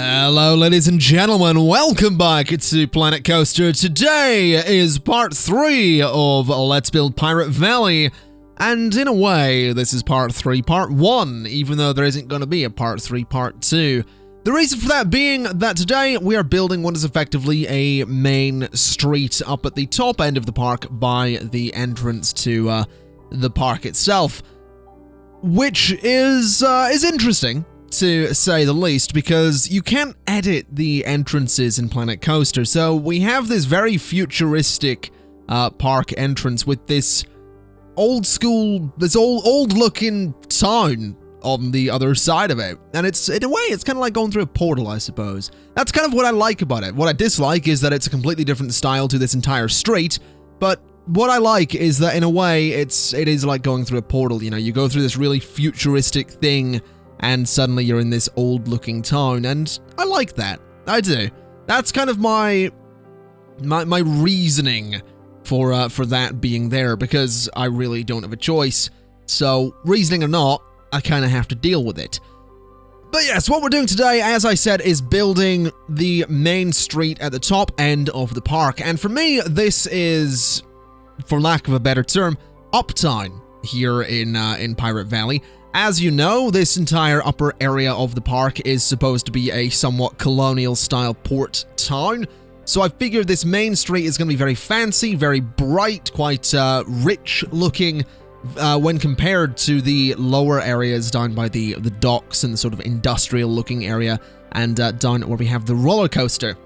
Hello ladies and gentlemen, welcome back to Planet Coaster. Today is part 3 of Let's Build Pirate Valley, and in a way this is part 3, part 1, even though there isn't going to be a part 3, part 2. The reason for that being that today we are building what is effectively a main street up at the top end of the park by the entrance to the park itself, which is interesting, to say the least, because you can't edit the entrances in Planet Coaster. So we have this very futuristic park entrance with this old school, this old looking town on the other side of it. And it's, in a way, it's kind of like going through a portal, I suppose. That's kind of what I like about it. What I dislike is that it's a completely different style to this entire street, but what I like is that in a way it is like going through a portal. You know, you go through this really futuristic thing and suddenly you're in this old-looking town, and I like that. I do. That's kind of my reasoning for that being there, because I really don't have a choice. So, reasoning or not, I kind of have to deal with it. But yes, what we're doing today, as I said, is building the main street at the top end of the park. And for me, this is, for lack of a better term, uptown here in Pirate Valley. As you know, this entire upper area of the park is supposed to be a somewhat colonial-style port town, so I figured this main street is going to be very fancy, very bright, quite rich-looking when compared to the lower areas down by the docks and the sort of industrial-looking area, and down where we have the roller coaster.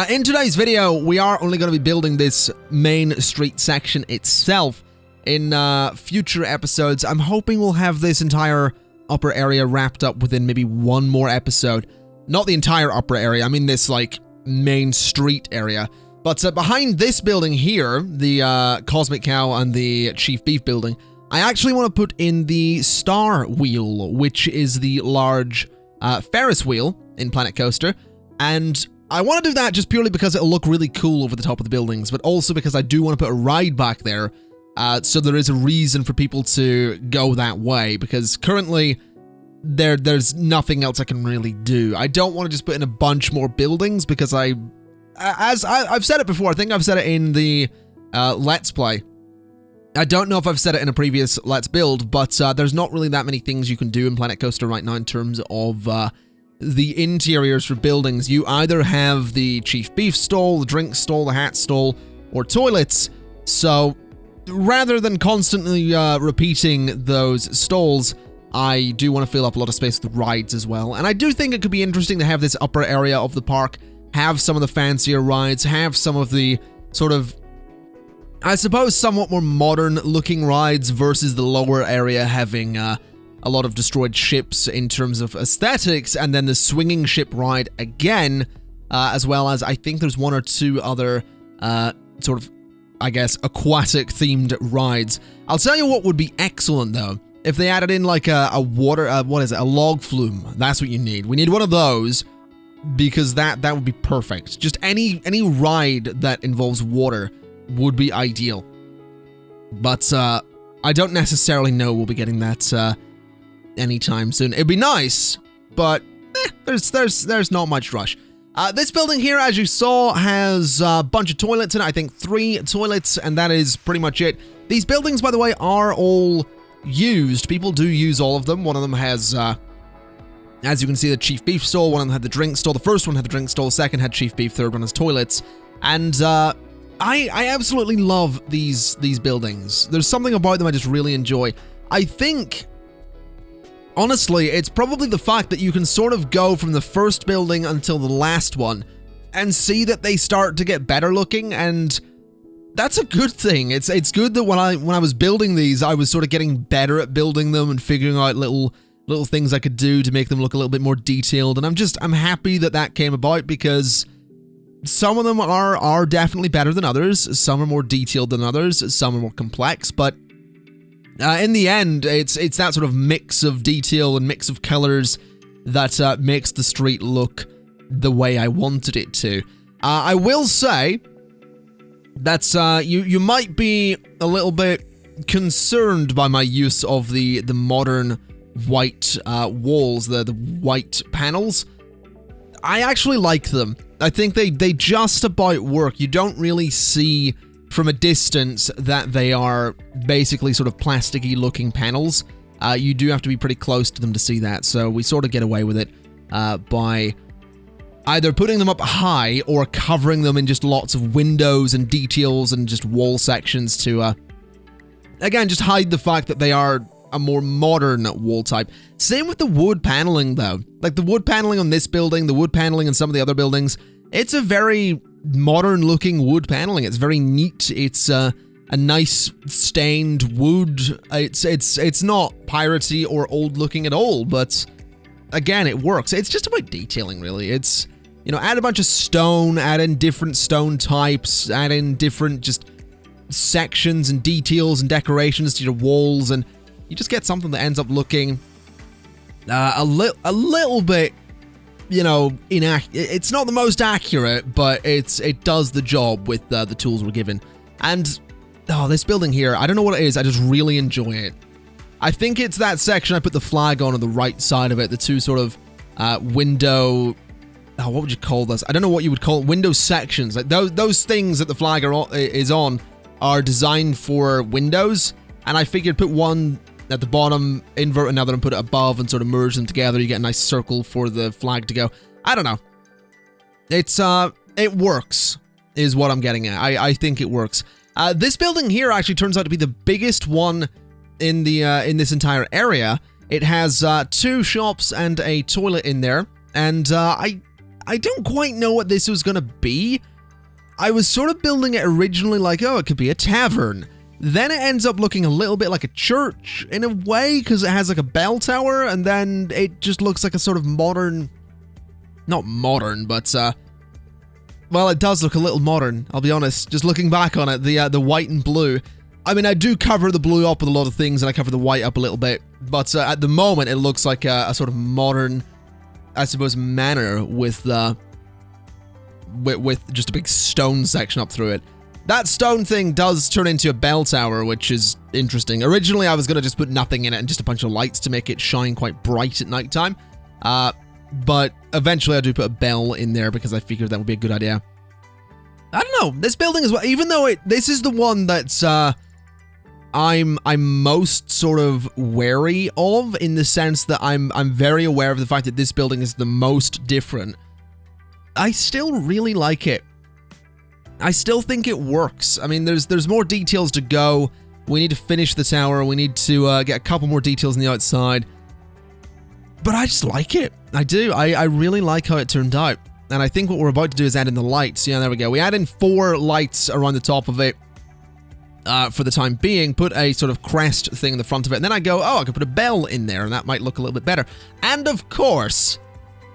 In today's video, we are only going to be building this main street section itself. In future episodes, I'm hoping we'll have this entire upper area wrapped up within maybe one more episode. Not the entire upper area, I mean this, like, main street area. But behind this building here, the Cosmic Cow and the Chief Beef building, I actually want to put in the Star Wheel, which is the large Ferris wheel in Planet Coaster. And I want to do that just purely because it'll look really cool over the top of the buildings, but also because I do want to put a ride back there. So there is a reason for people to go that way, because currently there's nothing else I can really do. I don't want to just put in a bunch more buildings, because I've said it before, I think I've said it in the Let's Play. I don't know if I've said it in a previous Let's Build, but there's not really that many things you can do in Planet Coaster right now in terms of the interiors for buildings. You either have the Chief Beef stall, the drink stall, the hat stall, or toilets, so rather than constantly repeating those stalls, I do want to fill up a lot of space with rides as well. And I do think it could be interesting to have this upper area of the park have some of the fancier rides, have some of the sort of, I suppose, somewhat more modern looking rides versus the lower area having a lot of destroyed ships in terms of aesthetics, and then the swinging ship ride again, as well as I think there's one or two other sort of, I guess, aquatic-themed rides. I'll tell you what would be excellent, though, if they added in, like, a water, what is it, a log flume. That's what you need. We need one of those, because that would be perfect. Just any ride that involves water would be ideal. But, I don't necessarily know we'll be getting that, anytime soon. It'd be nice, but, there's not much rush. This building here, as you saw, has a bunch of toilets in it. I think 3 toilets, and that is pretty much it. These buildings, by the way, are all used. People do use all of them. One of them has, as you can see, the Chief Beef stall. One of them had the drink stall. The first one had the drink stall. Second had Chief Beef. Third one has toilets. And I absolutely love these buildings. There's something about them I just really enjoy. I think, honestly, it's probably the fact that you can sort of go from the first building until the last one and see that they start to get better looking, and that's a good thing. It's good that when I was building these, I was sort of getting better at building them and figuring out little things I could do to make them look a little bit more detailed, and I'm happy that came about, because some of them are definitely better than others, some are more detailed than others, some are more complex, but in the end, it's that sort of mix of detail and mix of colors that makes the street look the way I wanted it to. I will say that you might be a little bit concerned by my use of the modern white walls, the white panels. I actually like them. I think they just about work. You don't really see from a distance that they are basically sort of plasticky looking panels. You do have to be pretty close to them to see that, so we sort of get away with it by either putting them up high or covering them in just lots of windows and details and just wall sections to, again, just hide the fact that they are a more modern wall type. Same with the wood paneling, though. Like, the wood paneling on this building, the wood paneling in some of the other buildings, it's a very modern-looking wood paneling. It's very neat. It's a nice stained wood. It's not piratey or old-looking at all, but again, it works. It's just about detailing, really. It's, you know, add a bunch of stone, add in different stone types, add in different just sections and details and decorations to your walls, and you just get something that ends up looking a little bit, you know, it's not the most accurate, but it does the job with the tools we're given. And oh, this building here, I don't know what it is, I just really enjoy it. I think it's that section I put the flag on the right side of it, the two sort of window, oh, what would you call this? I don't know what you would call it, window sections. Like those things that the flag is on are designed for windows, and I figured put one at the bottom, invert another, and put it above, and sort of merge them together. You get a nice circle for the flag to go. I don't know. It works, is what I'm getting at. I think it works. This building here actually turns out to be the biggest one in the in this entire area. It has 2 shops and a toilet in there, and I don't quite know what this was gonna be. I was sort of building it originally like, oh, it could be a tavern. Then it ends up looking a little bit like a church in a way, because it has like a bell tower, and then it just looks like a sort of modern, not modern, but well, it does look a little modern, I'll be honest. Just looking back on it, the white and blue. I mean, I do cover the blue up with a lot of things, and I cover the white up a little bit, but at the moment, it looks like a sort of modern, I suppose, manor with just a big stone section up through it. That stone thing does turn into a bell tower, which is interesting. Originally, I was going to just put nothing in it and just a bunch of lights to make it shine quite bright at nighttime. But eventually, I do put a bell in there because I figured that would be a good idea. I don't know. This building as well, even though this is the one that's I'm most sort of wary of, in the sense that I'm very aware of the fact that this building is the most different. I still really like it. I still think it works. I mean, there's more details to go. We need to finish the tower. We need to get a couple more details on the outside. But I just like it. I do. I really like how it turned out. And I think what we're about to do is add in the lights. Yeah, there we go. We add in 4 lights around the top of it for the time being. Put a sort of crest thing in the front of it. And then I go, oh, I could put a bell in there, and that might look a little bit better. And of course,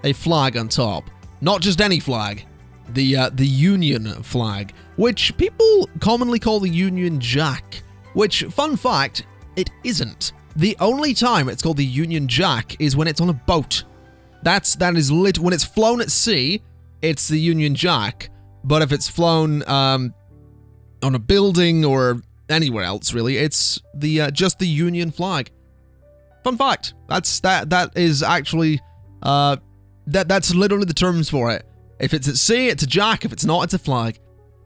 a flag on top. Not just any flag. The Union flag, which people commonly call the Union Jack, which, fun fact, it isn't. The only time it's called the Union Jack is when it's on a boat. That is when it's flown at sea, it's the Union Jack, but if it's flown on a building or anywhere else, really, it's just the Union flag. Fun fact. That is actually that's literally the terms for it. If it's at sea, it's a jack. If it's not, it's a flag.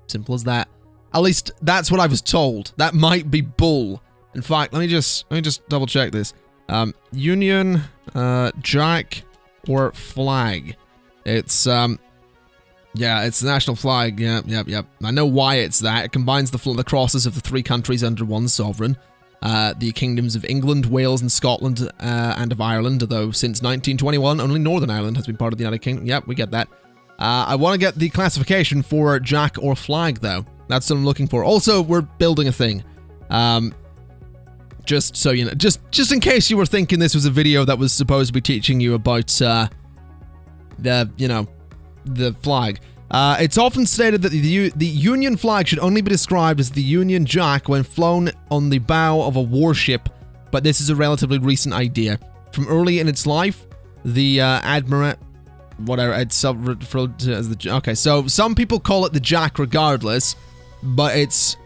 Simple as that. At least that's what I was told. That might be bull. In fact, let me just double check this. Union, jack, or flag. It's yeah, it's the national flag. Yep. I know why it's that. It combines the crosses of the 3 countries under one sovereign. The kingdoms of England, Wales, and Scotland, and of Ireland. Although since 1921, only Northern Ireland has been part of the United Kingdom. Yep, we get that. I want to get the classification for jack or flag, though. That's what I'm looking for. Also, we're building a thing. Just so you know, just in case you were thinking this was a video that was supposed to be teaching you about the flag. It's often stated that the Union flag should only be described as the Union Jack when flown on the bow of a warship, but this is a relatively recent idea. From early in its life, the admiral. Whatever, it's referred to as the... Okay, so some people call it the Jack regardless, but it's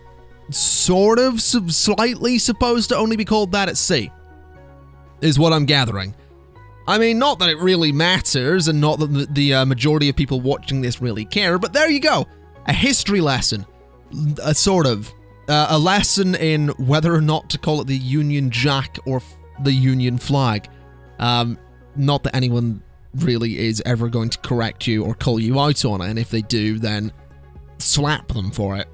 sort of slightly supposed to only be called that at sea, is what I'm gathering. I mean, not that it really matters, and not that the majority of people watching this really care, but there you go. A history lesson. A sort of. A lesson in whether or not to call it the Union Jack or the Union flag. Not that anyone really is ever going to correct you or call you out on it, and if they do, then slap them for it.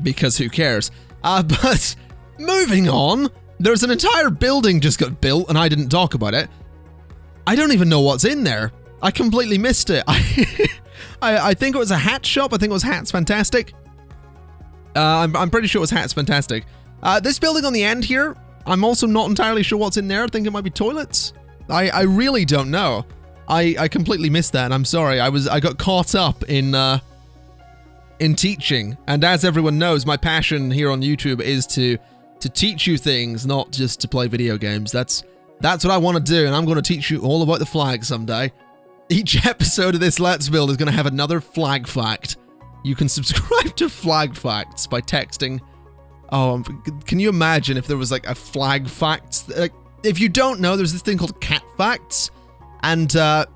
Because who cares? But moving on, there's an entire building just got built, and I didn't talk about it. I don't even know what's in there. I completely missed it. I think it was a hat shop. I think it was Hats Fantastic. I'm pretty sure it was Hats Fantastic. This building on the end here, I'm also not entirely sure what's in there. I think it might be toilets. I really don't know. I completely missed that, and I'm sorry. I got caught up in teaching, and as everyone knows, my passion here on YouTube is to teach you things, not just to play video games. That's what I want to do, and I'm going to teach you all about the flag someday. Each episode of this Let's Build is going to have another flag fact. You can subscribe to Flag Facts by texting. Oh, can you imagine if there was like a Flag Facts? If you don't know, there's this thing called Cat Facts, and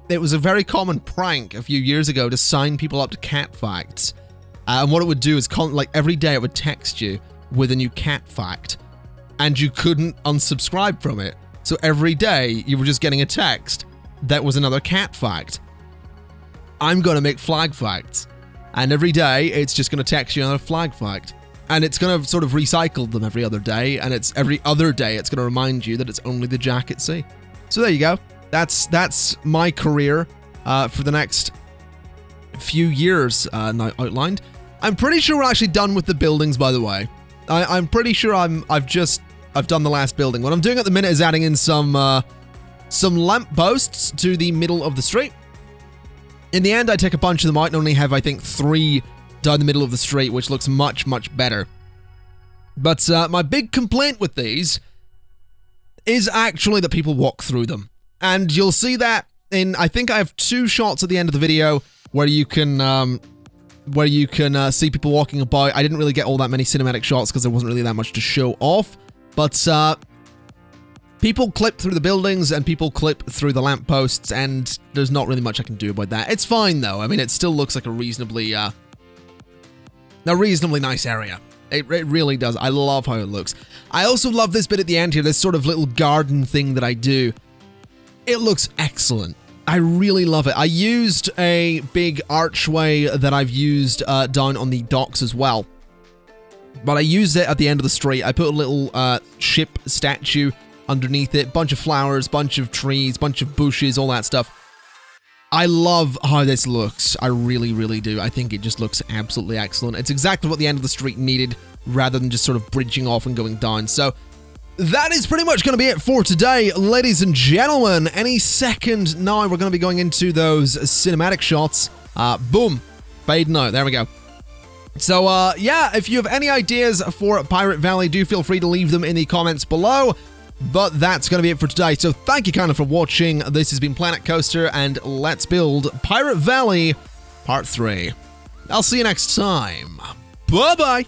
it was a very common prank a few years ago to sign people up to Cat Facts. And what it would do is, like every day, it would text you with a new cat fact, and you couldn't unsubscribe from it. So every day, you were just getting a text that was another cat fact. I'm going to make Flag Facts. And every day, it's just going to text you another flag fact. And it's going to sort of recycle them every other day. And it's every other day, it's going to remind you that it's only the Jack at sea. So there you go. That's my career for the next few years now outlined. I'm pretty sure we're actually done with the buildings, by the way. I'm pretty sure I've done the last building. What I'm doing at the minute is adding in some lamp posts to the middle of the street. In the end, I take a bunch of them out and only have, I think, 3 down the middle of the street, which looks much, much better. But my big complaint with these is actually that people walk through them. And you'll see that in, I think I have 2 shots at the end of the video where you can see people walking about. I didn't really get all that many cinematic shots because there wasn't really that much to show off. But people clip through the buildings and people clip through the lampposts, and there's not really much I can do about that. It's fine though. I mean, it still looks like a reasonably nice area. It really does. I love how it looks. I also love this bit at the end here, this sort of little garden thing that I do. It looks excellent. I really love it. I used a big archway that I've used down on the docks as well. But I used it at the end of the street. I put a little ship statue underneath it, bunch of flowers, bunch of trees, bunch of bushes, all that stuff. I love how this looks. I really, really do. I think it just looks absolutely excellent. It's exactly what the end of the street needed, rather than just sort of bridging off and going down. So that is pretty much going to be it for today, ladies and gentlemen. Any second now, we're going to be going into those cinematic shots. Boom. Fading out. There we go. So, yeah, if you have any ideas for Pirate Valley, do feel free to leave them in the comments below. But that's going to be it for today. So thank you kind of for watching. This has been Planet Coaster, and let's build Pirate Valley Part 3. I'll see you next time. Bye-bye.